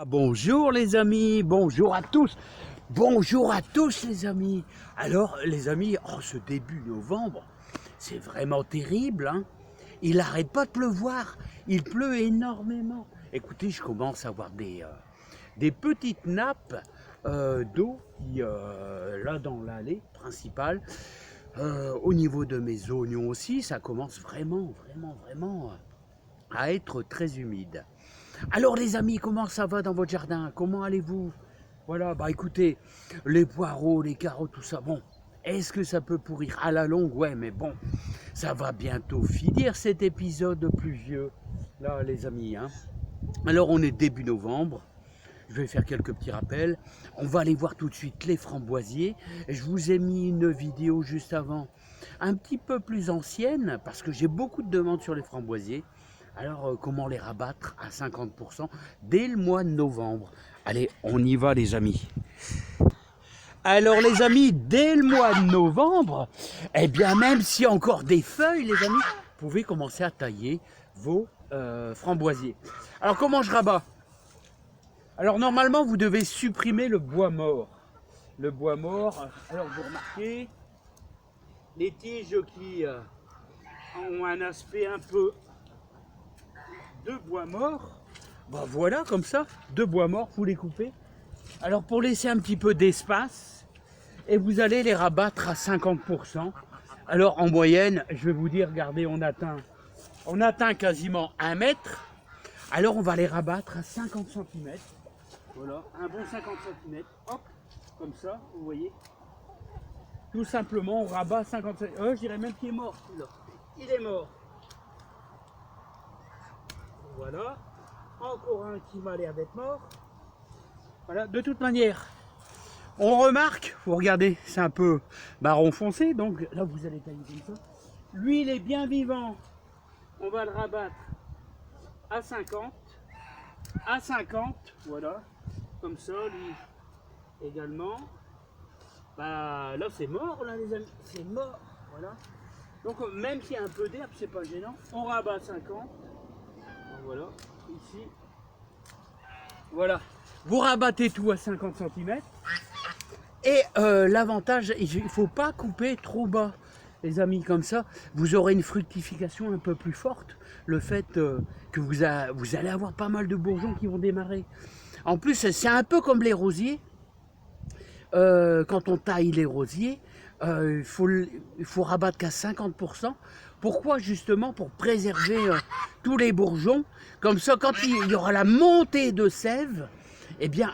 Bonjour les amis, bonjour à tous, les amis. Alors les amis, ce début novembre, c'est vraiment terrible, hein. Il n'arrête pas de pleuvoir, il pleut énormément. Écoutez, je commence à avoir des petites nappes d'eau qui, là dans l'allée principale, au niveau de mes oignons aussi, ça commence vraiment à être très humide. Alors les amis, comment ça va dans votre jardin? Comment allez-vous? Voilà, bah écoutez, les poireaux, les carottes, tout ça, bon, est-ce que ça peut pourrir à la longue? Ouais, mais bon, ça va bientôt finir cet épisode pluvieux, là les amis, hein. Alors on est début novembre, je vais faire quelques petits rappels. On va aller voir tout de suite les framboisiers. Je vous ai mis une vidéo juste avant, un petit peu plus ancienne, parce que j'ai beaucoup de demandes sur les framboisiers. Alors, comment les rabattre à 50% dès le mois de novembre? Allez, on y va les amis. Alors les amis, dès le mois de novembre, eh bien même s'il y a encore des feuilles les amis, vous pouvez commencer à tailler vos framboisiers. Alors comment je rabats? Alors normalement vous devez supprimer le bois mort. Le bois mort, alors vous remarquez, les tiges qui ont un aspect un peu de bois mort, bah voilà comme ça, de bois mort, vous les coupez. Alors pour laisser un petit peu d'espace, et vous allez les rabattre à 50%. Alors en moyenne, je vais vous dire, regardez, on atteint quasiment 1 mètre. Alors on va les rabattre à 50 cm. Voilà, un bon 50 cm, hop, comme ça, vous voyez. Tout simplement, on rabat 50 cm. Je dirais même qu'il est mort, celui-là. Il est mort. Voilà, encore un qui m'a l'air d'être mort. Voilà, de toute manière, on remarque, vous regardez, c'est un peu marron foncé, donc là vous allez tailler comme ça. Lui, il est bien vivant, on va le rabattre à 50, voilà, comme ça, lui également. Bah là c'est mort, là les amis, c'est mort, voilà. Donc même s'il y a un peu d'herbe, c'est pas gênant, on rabat 50. Voilà, ici. Voilà, vous rabattez tout à 50 cm. Et l'avantage, il ne faut pas couper trop bas, les amis, comme ça, vous aurez une fructification un peu plus forte. Le fait que vous allez avoir pas mal de bourgeons qui vont démarrer. En plus, c'est un peu comme les rosiers. Quand on taille les rosiers, il faut rabattre qu'à 50%. Pourquoi? Justement pour préserver tous les bourgeons. Comme ça, quand il y aura la montée de sève, eh bien,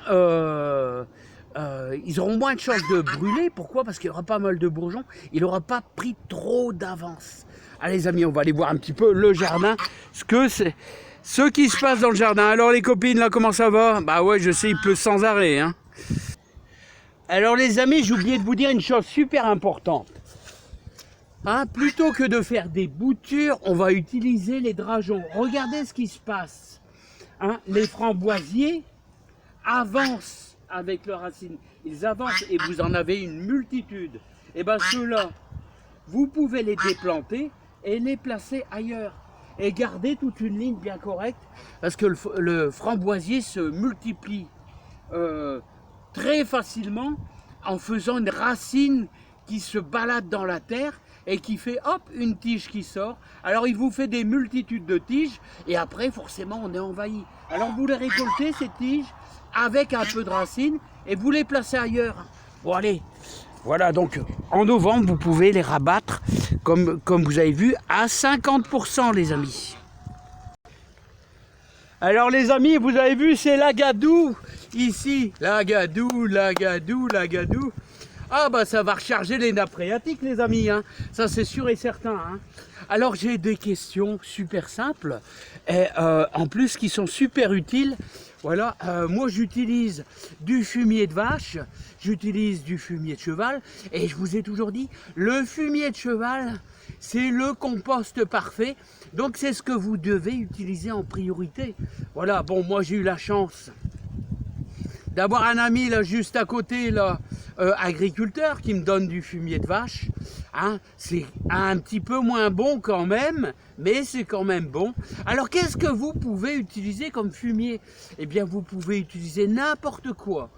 ils auront moins de chances de brûler. Pourquoi? Parce qu'il y aura pas mal de bourgeons. Il n'aura pas pris trop d'avance. Allez les amis, on va aller voir un petit peu le jardin. Ce qui se passe dans le jardin. Alors les copines, là, comment ça va? Bah ouais, je sais, il pleut sans arrêt, hein. Alors les amis, j'ai oublié de vous dire une chose super importante. Hein, plutôt que de faire des boutures, on va utiliser les drageons. Regardez ce qui se passe. Hein, les framboisiers avancent avec leurs racines. Ils avancent et vous en avez une multitude. Et bien ceux-là, vous pouvez les déplanter et les placer ailleurs. Et garder toute une ligne bien correcte. Parce que le framboisier se multiplie très facilement en faisant une racine qui se balade dans la terre et qui fait hop une tige qui sort. Alors il vous fait des multitudes de tiges et après forcément on est envahi. Alors vous les récoltez ces tiges avec un peu de racines et vous les placez ailleurs. Bon allez, voilà, donc en novembre vous pouvez les rabattre comme vous avez vu à 50% les amis. Alors les amis, vous avez vu, c'est l'agadou ici, l'agadou. Ah bah ça va recharger les nappes phréatiques les amis, hein. Ça c'est sûr et certain, hein. Alors j'ai des questions super simples et en plus qui sont super utiles. Voilà, moi j'utilise du fumier de vache, j'utilise du fumier de cheval et je vous ai toujours dit, le fumier de cheval c'est le compost parfait, donc c'est ce que vous devez utiliser en priorité. Voilà, bon moi j'ai eu la chance d'avoir un ami là juste à côté là, agriculteur qui me donne du fumier de vache. hein, c'est un petit peu moins bon quand même, mais c'est quand même bon. Alors qu'est-ce que vous pouvez utiliser comme fumier? Eh bien vous pouvez utiliser n'importe quoi,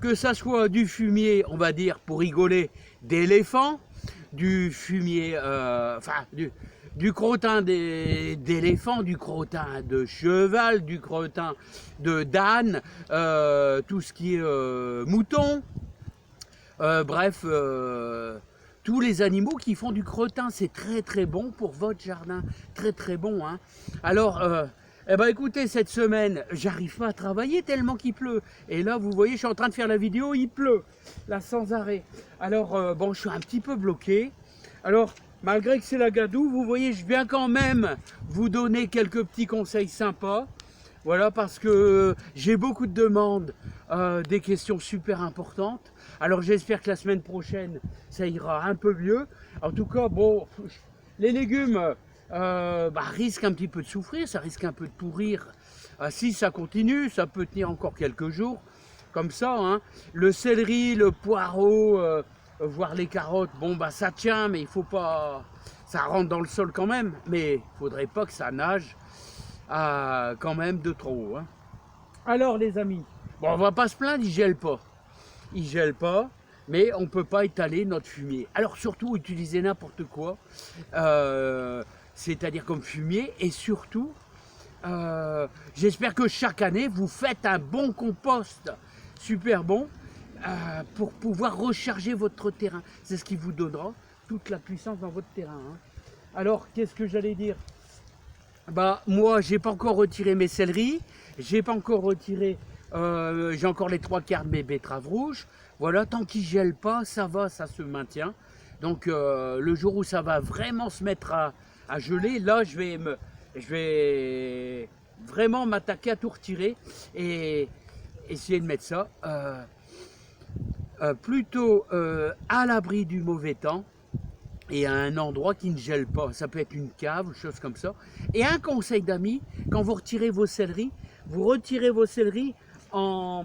que ça soit du fumier, on va dire pour rigoler, d'éléphant, du fumier, du crottin d'éléphant, du crottin de cheval, du crottin de d'âne, tout ce qui est mouton, bref, tous les animaux qui font du crottin, c'est très très bon pour votre jardin, très très bon. Hein. Alors, eh ben écoutez, cette semaine, j'arrive pas à travailler tellement qu'il pleut. Et là, vous voyez, je suis en train de faire la vidéo, il pleut, là sans arrêt. Alors, bon, je suis un petit peu bloqué. Alors, malgré que c'est la gadoue, vous voyez, je viens quand même vous donner quelques petits conseils sympas. Voilà, parce que j'ai beaucoup de demandes, des questions super importantes. Alors j'espère que la semaine prochaine, ça ira un peu mieux. En tout cas, bon, les légumes risquent un petit peu de souffrir, ça risque un peu de pourrir. Si ça continue, ça peut tenir encore quelques jours, comme ça. Hein. Le céleri, le poireau, voire les carottes, bon, bah ça tient, mais il faut pas... Ça rentre dans le sol quand même, mais il ne faudrait pas que ça nage. Quand même de trop. Hein. Alors les amis, bon, on va pas se plaindre, il gèle pas. Il gèle pas, mais on peut pas étaler notre fumier. Alors surtout, utilisez n'importe quoi, c'est-à-dire comme fumier, et surtout, j'espère que chaque année, vous faites un bon compost, super bon, pour pouvoir recharger votre terrain. C'est ce qui vous donnera toute la puissance dans votre terrain. Hein. Alors, qu'est-ce que j'allais dire? Bah moi j'ai pas encore retiré mes céleris, j'ai pas encore retiré, j'ai encore les 3/4 de mes betteraves rouges. Voilà, tant qu'ils gèlent pas, ça va, ça se maintient. Donc le jour où ça va vraiment se mettre à geler, là je vais vraiment m'attaquer à tout retirer et essayer de mettre ça plutôt à l'abri du mauvais temps. Et à un endroit qui ne gèle pas. Ça peut être une cave, chose comme ça. Et un conseil d'amis, quand vous retirez vos céleris, vous retirez vos céleris en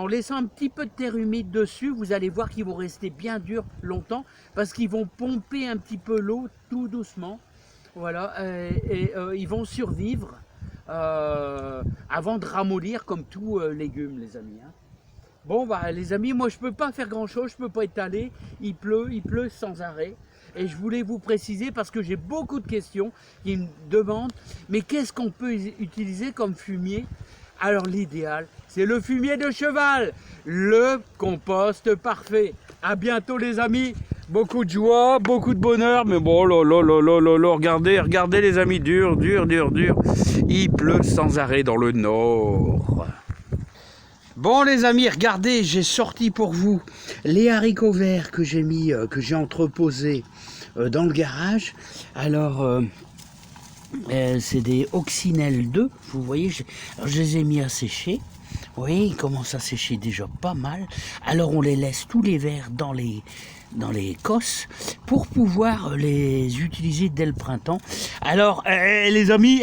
laissant un petit peu de terre humide dessus. Vous allez voir qu'ils vont rester bien durs longtemps parce qu'ils vont pomper un petit peu l'eau tout doucement. Voilà, ils vont survivre avant de ramollir comme tout légume, les amis. Hein. Bon, bah, les amis, moi je peux pas faire grand chose, je peux pas étaler. Il pleut sans arrêt. Et je voulais vous préciser parce que j'ai beaucoup de questions qui me demandent mais qu'est-ce qu'on peut utiliser comme fumier? Alors l'idéal, c'est le fumier de cheval, le compost parfait. À bientôt les amis, beaucoup de joie, beaucoup de bonheur, mais bon, regardez les amis, dur. Il pleut sans arrêt dans le nord. Bon les amis, regardez, j'ai sorti pour vous les haricots verts que j'ai mis, que j'ai entreposés dans le garage. Alors, c'est des Oxynel 2, vous voyez, je les ai mis à sécher. Vous voyez, ils commencent à sécher déjà pas mal. Alors on les laisse tous les verts dans les cosses pour pouvoir les utiliser dès le printemps. Alors les amis,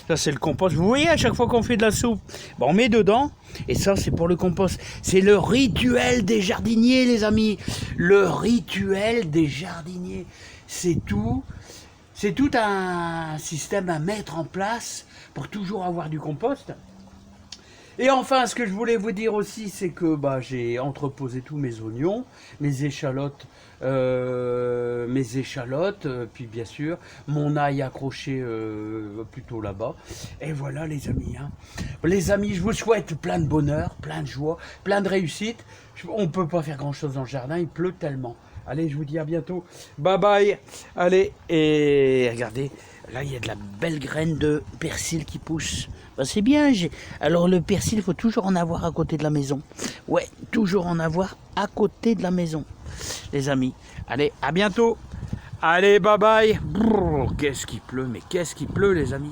ça c'est le compost. Vous voyez à chaque fois qu'on fait de la soupe, bon, on met dedans et ça c'est pour le compost. C'est le rituel des jardiniers les amis. Le rituel des jardiniers. C'est tout un système à mettre en place pour toujours avoir du compost. Et enfin, ce que je voulais vous dire aussi, c'est que j'ai entreposé tous mes oignons, mes échalotes, puis bien sûr, mon ail accroché plutôt là-bas. Et voilà les amis. Hein. Les amis, je vous souhaite plein de bonheur, plein de joie, plein de réussite. On ne peut pas faire grand-chose dans le jardin, il pleut tellement. Allez, je vous dis à bientôt. Bye bye. Allez, et regardez, là, il y a de la belle graine de persil qui pousse. C'est bien. Alors, le persil, il faut toujours en avoir à côté de la maison. Ouais, toujours en avoir à côté de la maison, les amis. Allez, à bientôt. Allez, bye bye. Qu'est-ce qu'il pleut, mais qu'est-ce qu'il pleut, les amis.